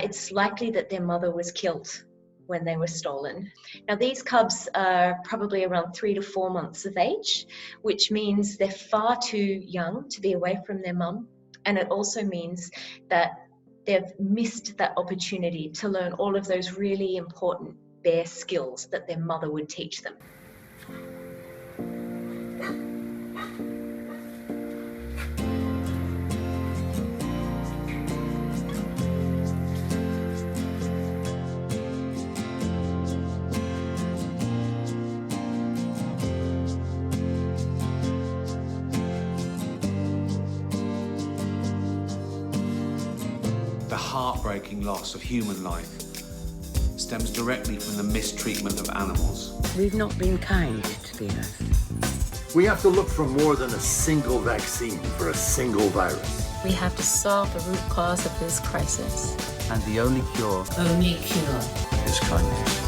It's likely that their mother was killed when they were stolen. Now, these cubs are probably around 3 to 4 months of age, which means they're far too young to be away from their mum. And it also means that they've missed that opportunity to learn all of those really important bear skills that their mother would teach them. The heartbreaking loss of human life stems directly from the mistreatment of animals. We've not been kind to the earth. We have to look for more than a single vaccine for a single virus. We have to solve the root cause of this crisis. And the only cure is kindness.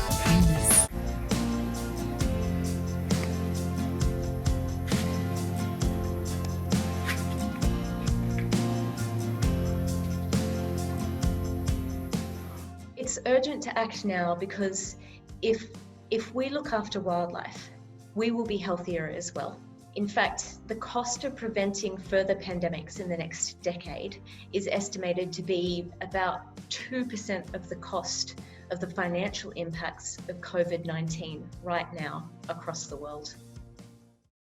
It's urgent to act now because if we look after wildlife, we will be healthier as well. In fact, the cost of preventing further pandemics in the next decade is estimated to be about 2% of the cost of the financial impacts of COVID-19 right now across the world.